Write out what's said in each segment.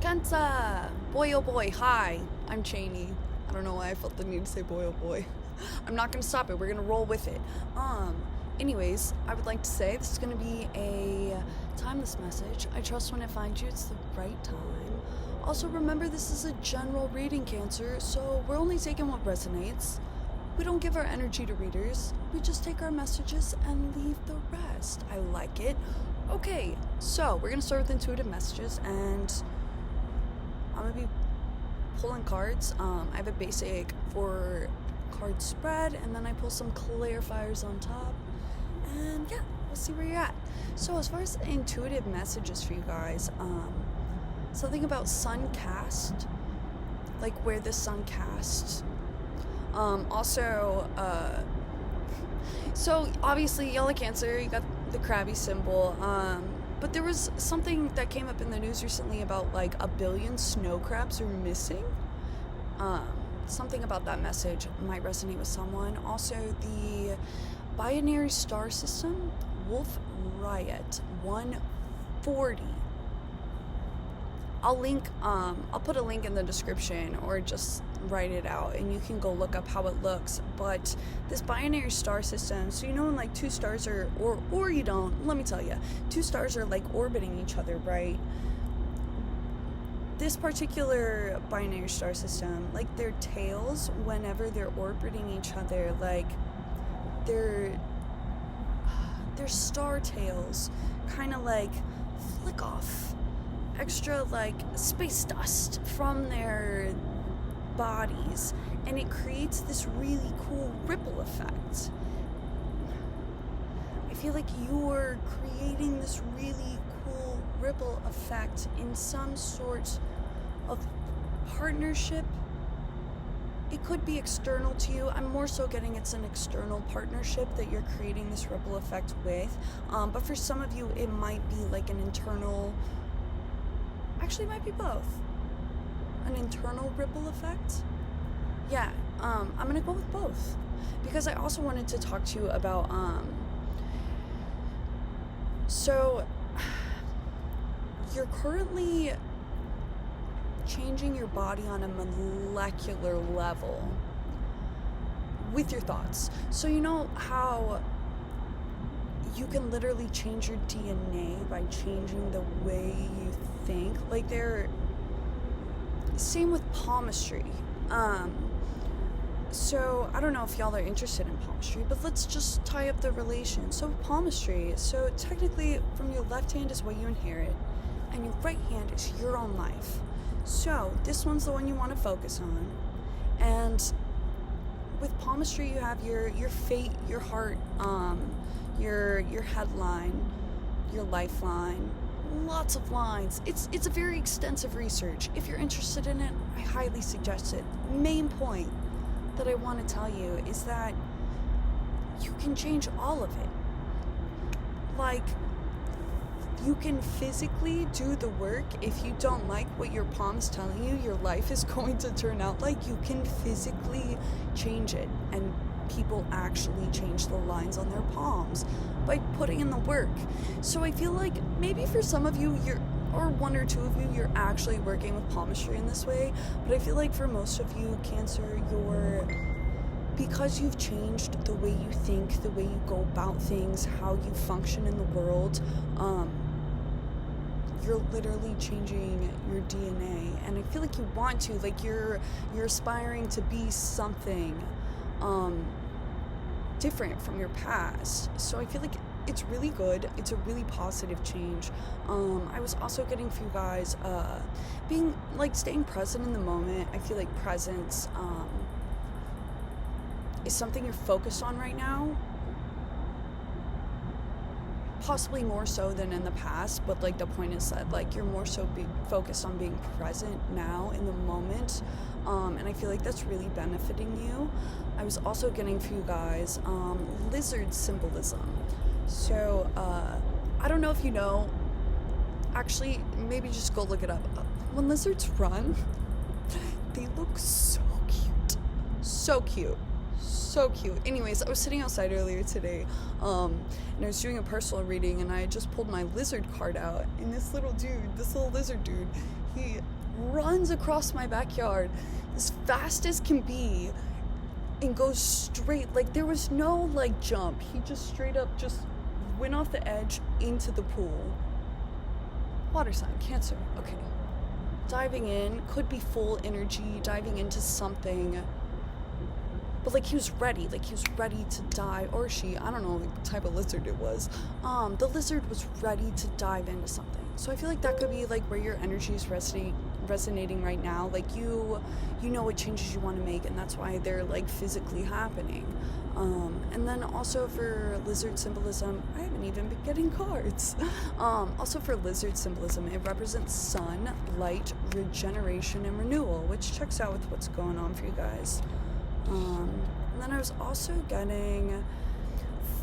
Cancer! Boy oh boy, hi, I'm Cheney. I don't know why I felt the need to say boy oh boy. I'm not gonna stop it, we're gonna roll with it. Anyways, I would like to say this is gonna be a timeless message. I trust when it finds you, it's the right time. Also remember, this is a general reading, Cancer, so we're only taking what resonates. We don't give our energy to readers, we just take our messages and leave the rest. I like it. Okay, so we're gonna start with intuitive messages, and I'm gonna be pulling cards. I have a basic 4 card spread, and then I pull some clarifiers on top, and yeah, we'll see where you're at. So as far as intuitive messages for you guys, something about sun cast, like where the sun casts. So obviously y'all are Cancer, you got the crabby symbol, but there was something that came up in the news recently about like 1 billion snow crabs are missing. Something about that message might resonate with someone. Also, the binary star system, Wolf-Rayet 140. I'll put a link in the description, or just write it out and you can go look up how it looks. But this binary star system, so you know when like 2 stars are, or you don't, let me tell you, 2 stars are like orbiting each other, right? This particular binary star system, like their tails, whenever they're orbiting each other, like their star tails kind of like flick off extra like space dust from their bodies, and it creates this really cool ripple effect. I feel like you're creating this really cool ripple effect in some sort of partnership. It could be external to you. I'm more so getting it's an external partnership that you're creating this ripple effect with, but for some of you it might be like an internal, actually might be both, an internal ripple effect. Yeah, I'm gonna go with both, because I also wanted to talk to you about so you're currently changing your body on a molecular level with your thoughts. So you know how you can literally change your DNA by changing the way you think? Like same with palmistry. So I don't know if y'all are interested in palmistry, but let's just tie up the relation. So palmistry, so technically from your left hand is what you inherit, and your right hand is your own life. So this one's the one you want to focus on. And with palmistry you have your fate, your heart, your headline, your lifeline, lots of lines. It's a very extensive research. If you're interested in it, I highly suggest it. Main point that I want to tell you is that you can change all of it. Like, you can physically do the work. If you don't like what your palm's telling you your life is going to turn out like, you can physically change it, and people actually change the lines on their palms by putting in the work. So I feel like maybe for some of you, or 1 or 2 of you, you're actually working with palmistry in this way, but I feel like for most of you, Cancer, because you've changed the way you think, the way you go about things, how you function in the world, you're literally changing your DNA, and I feel like you want to, like you're aspiring to be something different from your past. So I feel like it's really good. It's a really positive change. I was also getting for you guys being like staying present in the moment. I feel like presence is something you're focused on right now, possibly more so than in the past, but like the point is that like you're more so focused on being present now in the moment, and I feel like that's really benefiting you. I was also getting for you guys lizard symbolism. So I don't know if you know, actually maybe just go look it up. When lizards run, they look so cute, so cute. So cute. Anyways, I was sitting outside earlier today, and I was doing a personal reading, and I just pulled my lizard card out, and this little lizard dude, runs across my backyard as fast as can be and goes straight. Like, there was no, like, jump. He just straight up just went off the edge into the pool. Water sign, Cancer. Okay. Diving in, could be full energy, diving into something. But, like, he was ready to die, or she, I don't know what type of lizard it was. The lizard was ready to dive into something. So I feel like that could be, like, where your energy is resonating right now. Like, you know what changes you want to make, and that's why they're, like, physically happening. And then also for lizard symbolism, I haven't even been getting cards. Also for lizard symbolism, it represents sun, light, regeneration, and renewal, which checks out with what's going on for you guys. And then I was also getting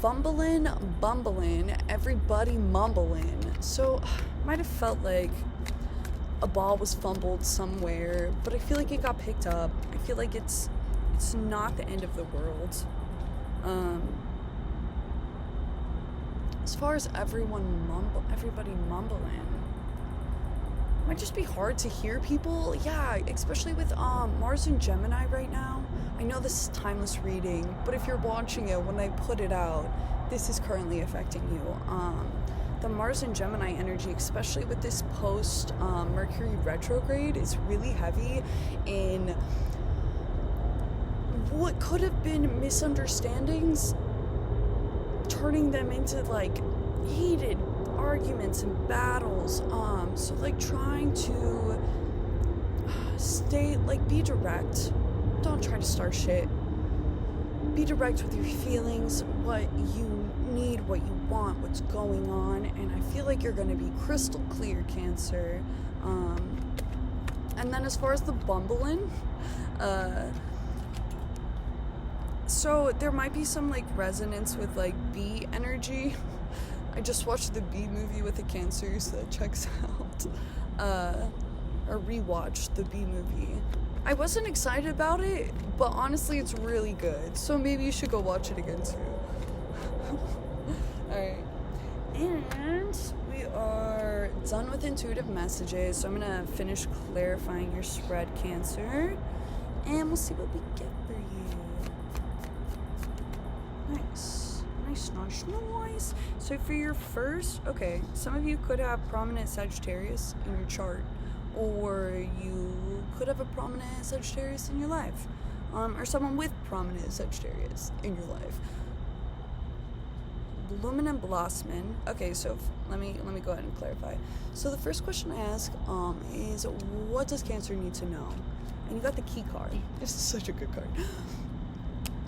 fumbling, bumbling, everybody mumbling. So might have felt like a ball was fumbled somewhere, but I feel like it got picked up. I feel like it's not the end of the world. As far as everybody mumbling, it might just be hard to hear people. Yeah, especially with Mars and Gemini right now. I know this is timeless reading, but if you're watching it when I put it out, this is currently affecting you. The Mars and Gemini energy, especially with this post Mercury retrograde, is really heavy in what could have been misunderstandings, turning them into like heated arguments and battles. So like trying to stay, like, be direct. Don't try to start shit. Be direct with your feelings, what you need, what you want, what's going on, and I feel like you're going to be crystal clear, Cancer. And then as far as the bumbling, so there might be some, like, resonance with, like, bee energy. I just watched the Bee movie with the Cancers, so that checks out. Or rewatched the Bee movie. I wasn't excited about it, but honestly, it's really good. So maybe you should go watch it again too. Alright. And we are done with intuitive messages. So I'm going to finish clarifying your spread, Cancer. And we'll see what we get for you. Nice. Nice. So for your first, okay, some of you could have prominent Sagittarius in your chart. Or you could have a prominent Sagittarius in your life, or someone with prominent Sagittarius in your life. Blooming and blossoming. Okay, so let me go ahead and clarify. So the first question I ask is, what does Cancer need to know? And you got the key card. This is such a good card.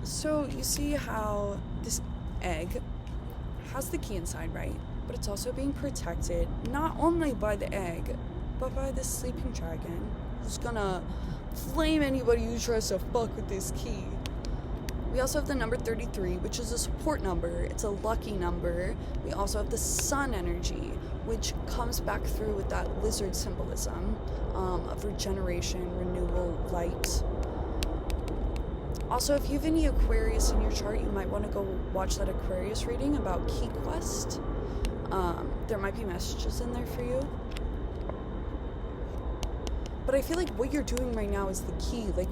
So you see how this egg has the key inside, right? But it's also being protected not only by the egg, but by this sleeping dragon who's gonna flame anybody who tries to fuck with this key. We also have the number 33, which is a support number. It's a lucky number. We also have the sun energy, which comes back through with that lizard symbolism of regeneration, renewal, light. Also, if you have any Aquarius in your chart, you might want to go watch that Aquarius reading about Key Quest. There might be messages in there for you. But I feel like what you're doing right now is the key. Like,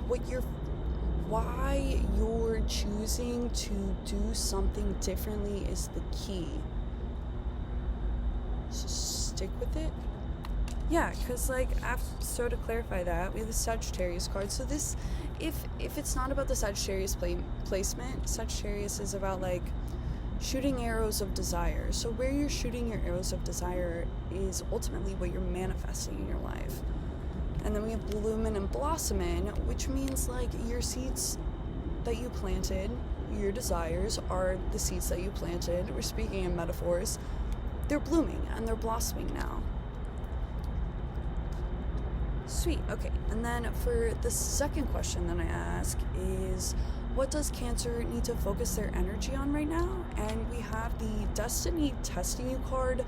why you're choosing to do something differently is the key. So stick with it. Yeah, because, like, so to clarify that, we have the Sagittarius card. So this, if it's not about the Sagittarius placement, Sagittarius is about, like, shooting arrows of desire. So where you're shooting your arrows of desire is ultimately what you're manifesting in your life. And then we have blooming and blossoming, which means, like, your seeds that you planted, your desires are the seeds that you planted. We're speaking in metaphors. They're blooming and they're blossoming now. Sweet, okay. And then for the second question that I ask is, what does Cancer need to focus their energy on right now? And we have the Destiny Testing You card,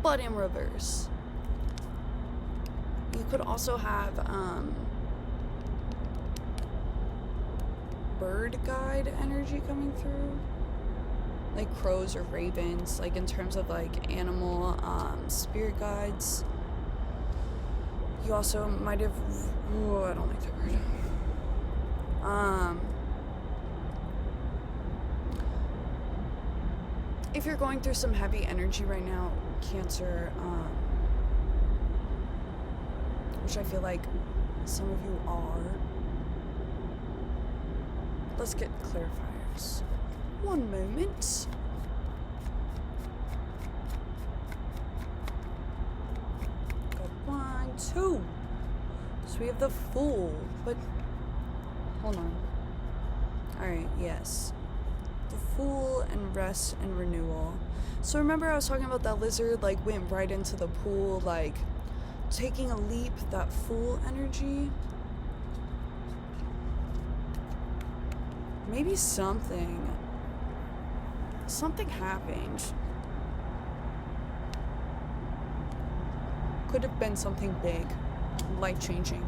but in reverse. You could also have bird guide energy coming through, like crows or ravens, like in terms of like animal spirit guides. You also might have, oh, I don't like that word. If you're going through some heavy energy right now, Cancer, which I feel like some of you are, let's get clarifiers. One moment. Got 1, 2. So we have the Fool, but hold on. Alright, yes. The Fool and Rest and Renewal. So remember I was talking about that lizard, like, went right into the pool, like, taking a leap, that Fool energy? Maybe something happened. Could have been something big, life-changing.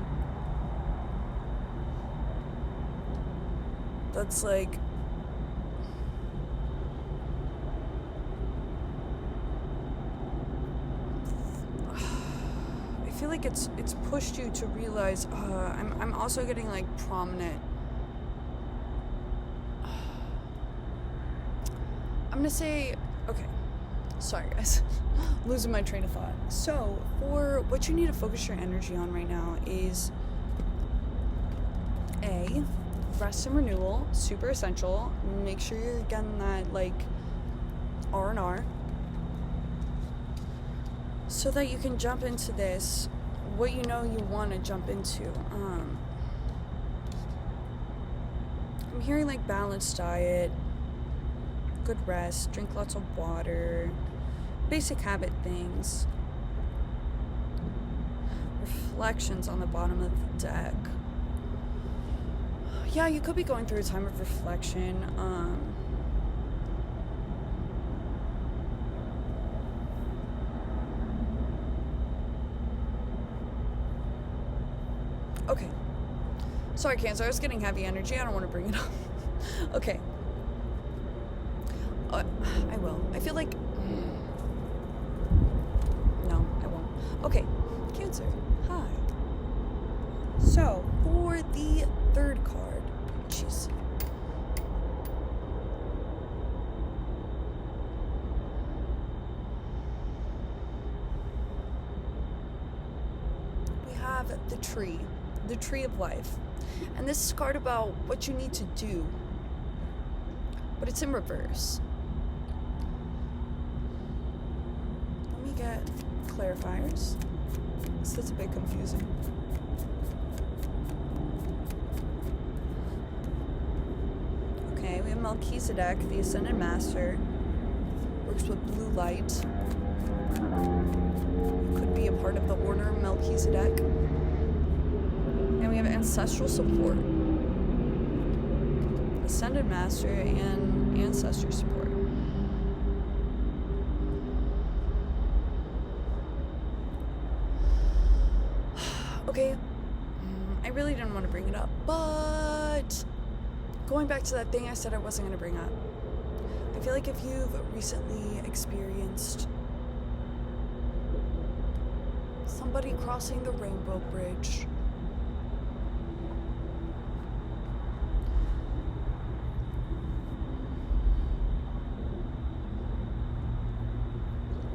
That's like, I feel like it's pushed you to realize, I'm also getting like prominent. I'm gonna say, okay, sorry guys, losing my train of thought. So, for what you need to focus your energy on right now is A, rest and renewal, super essential. Make sure you're getting that, like, R&R, so that you can jump into this, what you know you want to jump into. I'm hearing, like, balanced diet, good rest, drink lots of water, basic habit things. Reflections on the bottom of the deck. Yeah, you could be going through a time of reflection. Okay. Sorry, Cancer, I was getting heavy energy. I don't want to bring it up. Okay. I will. I feel like... No, I won't. Okay, Cancer, hi. So, for the third card, jeez. We have the tree of life. And this is a card about what you need to do, but it's in reverse. Let me get clarifiers. This is a bit confusing. Okay, we have Melchizedek, the Ascended Master. Works with blue light. Could be a part of the Order of Melchizedek. And we have ancestral support. Ascended Master and ancestor support. Okay, I really didn't want to bring it up, but going back to that thing I said I wasn't going to bring up, I feel like if you've recently experienced somebody crossing the rainbow bridge,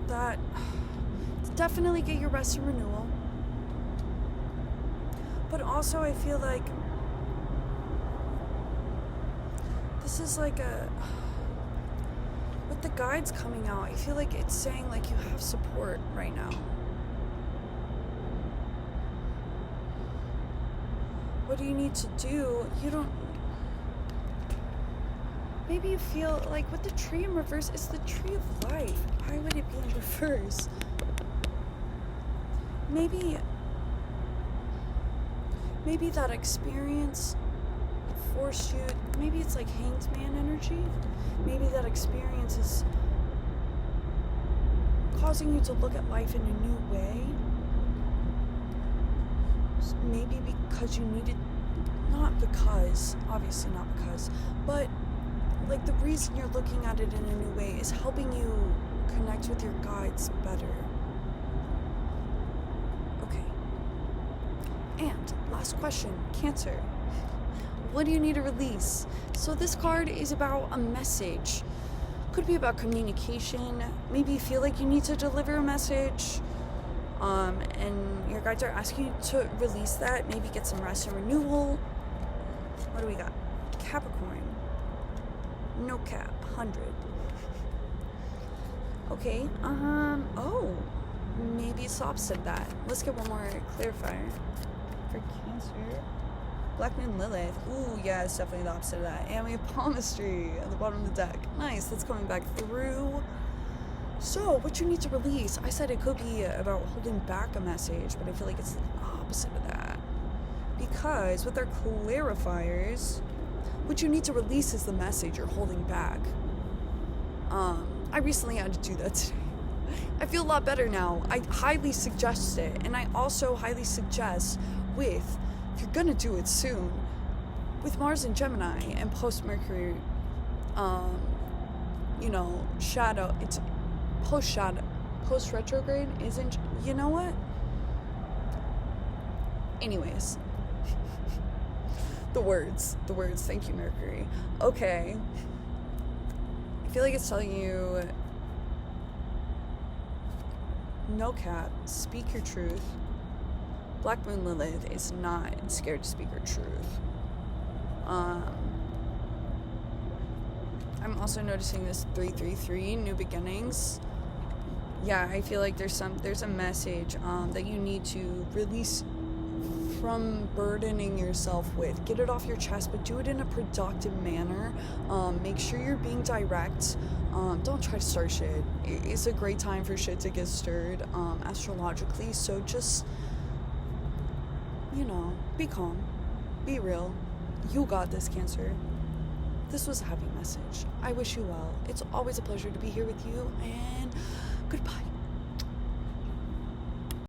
that definitely get your rest and renewal. But also I feel like this is like with the guides coming out, I feel like it's saying like you have support right now. What do you need to do? You don't... Maybe you feel like with the tree in reverse, it's the tree of life. Why would it be in reverse? Maybe that experience forced you, maybe it's like Hanged Man energy. Maybe that experience is causing you to look at life in a new way. Maybe because you needed, obviously not because, but like the reason you're looking at it in a new way is helping you connect with your guides better. Okay. And last question, Cancer. What do you need to release? So this card is about a message. Could be about communication. Maybe you feel like you need to deliver a message. And your guides are asking you to release that. Maybe get some rest and renewal. What do we got? Capricorn. No cap. 100. Okay. Oh. Maybe it's the opposite of that. Let's get one more clarifier. For Cancer. Black Moon Lilith. Ooh, yeah, it's definitely the opposite of that. And we have palmistry at the bottom of the deck. Nice, that's coming back through. So, what you need to release? I said it could be about holding back a message, but I feel like it's the opposite of that. Because with our clarifiers, what you need to release is the message you're holding back. I recently had to do that today. I feel a lot better now. I highly suggest it. And I also highly suggest if you're gonna do it soon, with Mars and Gemini and post-Mercury, shadow, it's post-shadow, post-retrograde isn't, you know what? Anyways. The words, thank you, Mercury. Okay. I feel like it's telling you, no cap, speak your truth. Black Moon Lilith is not scared to speak her truth. I'm also noticing this 333, new beginnings. Yeah, I feel like there's a message that you need to release from burdening yourself with. Get it off your chest, but do it in a productive manner. Make sure you're being direct. Don't try to start shit. It's a great time for shit to get stirred astrologically, so just, be calm. Be real. You got this, Cancer. This was a happy message. I wish you well. It's always a pleasure to be here with you, and goodbye.